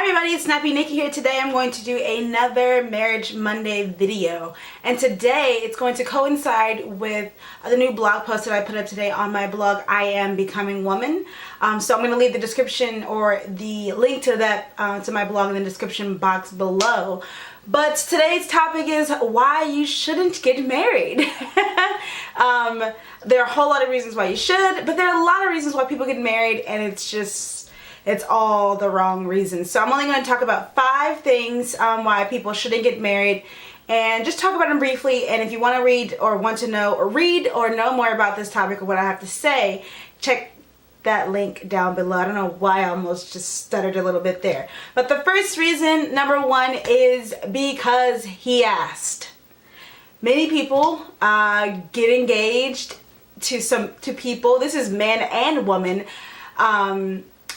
everybody, it's Snappy Nikki here. Today I'm going to do another Marriage Monday video, and today it's going to coincide with the new blog post that I put up today on my blog, I Am Becoming Woman. So I'm going to leave the description or the link to that to my blog in the description box below. But today's topic is why you shouldn't get married. There are a whole lot of reasons why you should, but there are a lot of reasons why people get married, and it's all the wrong reasons. So I'm only going to talk about 5 things why people shouldn't get married, and just talk about them briefly. And if you want to read or want to know or read or know more about this topic or what I have to say, check that link down below. I don't know why I almost just stuttered a little bit there. But the first reason, number 1, is because he asked. Many people get engaged to people, this is man and woman,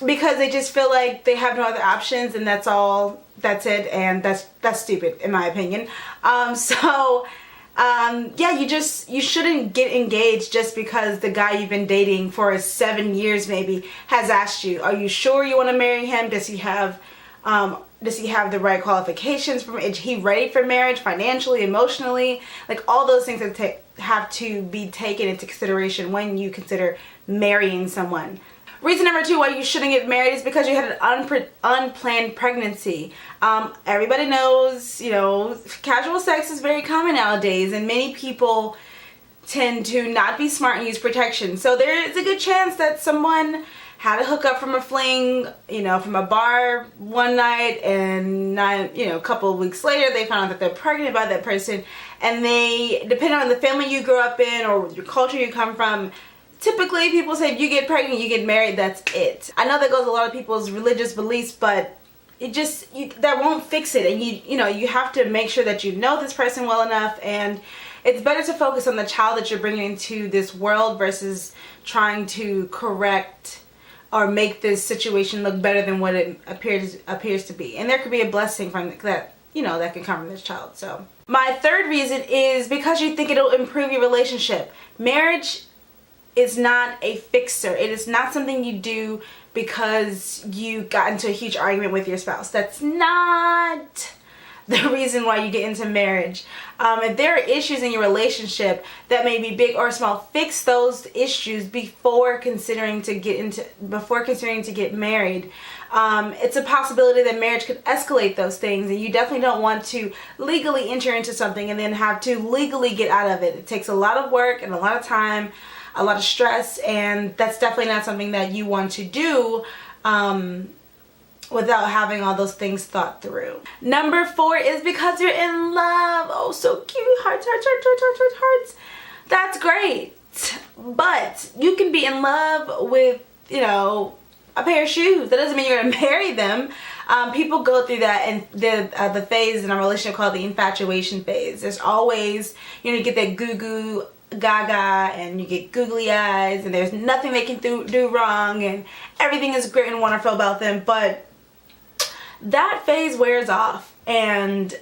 because they just feel like they have no other options, and that's it, and that's stupid in my opinion. Yeah, you shouldn't get engaged just because the guy you've been dating for 7 years maybe has asked you, are you sure you want to marry him? Does he have the right qualifications? Is he ready for marriage financially, emotionally? Like, all those things that have to be taken into consideration when you consider marrying someone. Reason number 2 why you shouldn't get married is because you had an unplanned pregnancy. Everybody knows, casual sex is very common nowadays, and many people tend to not be smart and use protection. So there is a good chance that someone had a hookup from a fling, from a bar one night, and a couple of weeks later they found out that they're pregnant by that person, and depending on the family you grew up in or your culture you come from, typically people say if you get pregnant, you get married, that's it. I know that goes a lot of people's religious beliefs, but that won't fix it. And you have to make sure that you know this person well enough, and it's better to focus on the child that you're bringing into this world versus trying to correct or make this situation look better than what it appears to be. And there could be a blessing from that, that can come from this child. So my third reason is because you think it'll improve your relationship. Marriage is not a fixer. It is not something you do because you got into a huge argument with your spouse. That's not the reason why you get into marriage. If there are issues in your relationship that may be big or small, fix those issues before considering to get married. It's a possibility that marriage could escalate those things, and you definitely don't want to legally enter into something and then have to legally get out of it. It takes a lot of work and a lot of time, a lot of stress, and that's definitely not something that you want to do without having all those things thought through. Number 4 is because you're in love. Oh, so cute. Hearts, hearts, hearts, hearts, hearts, hearts, hearts. That's great. But you can be in love with, a pair of shoes. That doesn't mean you're going to marry them. People go through that, and the phase in a relationship called the infatuation phase. There's always, you get that goo-goo gaga, and you get googly eyes, and there's nothing they can do wrong, and everything is great and wonderful about them. But that phase wears off, and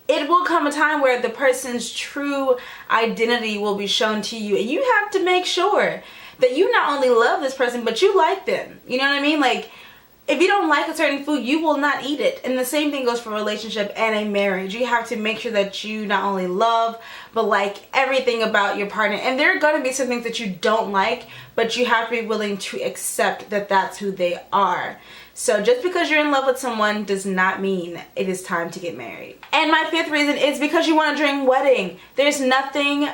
it will come a time where the person's true identity will be shown to you, and you have to make sure that you not only love this person, but you like them. You know what I mean? Like, if you don't like a certain food, you will not eat it. And the same thing goes for a relationship and a marriage. You have to make sure that you not only love, but like everything about your partner. And there are going to be some things that you don't like, but you have to be willing to accept that that's who they are. So just because you're in love with someone does not mean it is time to get married. And my 5th reason is because you want a dream wedding. There's nothing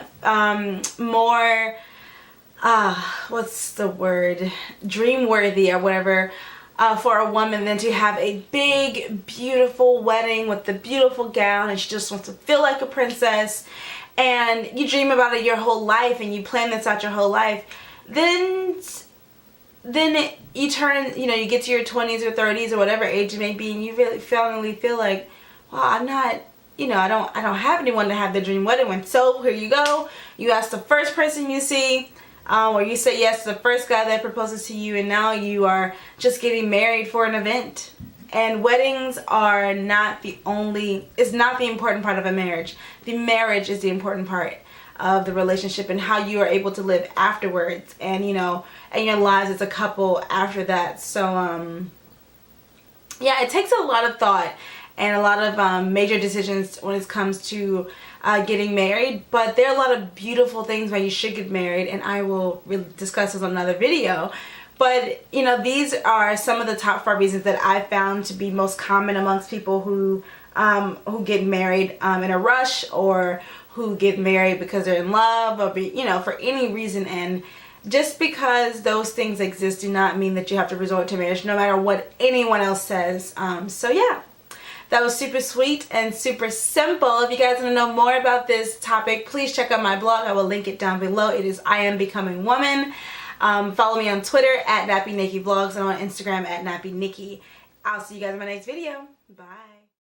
more, what's the word, dream-worthy or whatever, for a woman than to have a big, beautiful wedding with the beautiful gown, and she just wants to feel like a princess, and you dream about it your whole life, and you plan this out your whole life. Then you turn, you get to your 20s or 30s or whatever age it may be, and you really finally feel like, wow, I'm not, I don't have anyone to have the dream wedding with. So here you go. You ask the first person you see, or you say yes to the first guy that proposes to you, and now you are just getting married for an event. And weddings are not the important part of a marriage. The marriage is the important part of the relationship, and how you are able to live afterwards, and and your lives as a couple after that. So yeah, it takes a lot of thought and a lot of major decisions when it comes to getting married, but there are a lot of beautiful things why you should get married, and I will really discuss this on another video. But you know, these are some of the top 5 reasons that I found to be most common amongst people who get married in a rush, or who get married because they're in love, or you know, for any reason. And just because those things exist do not mean that you have to resort to marriage, no matter what anyone else says. So yeah, that was super sweet and super simple. If you guys want to know more about this topic, please check out my blog. I will link it down below. It is I Am Becoming Woman. Follow me on Twitter at NappyNikkiVlogs and on Instagram at NappyNikki. I'll see you guys in my next video. Bye.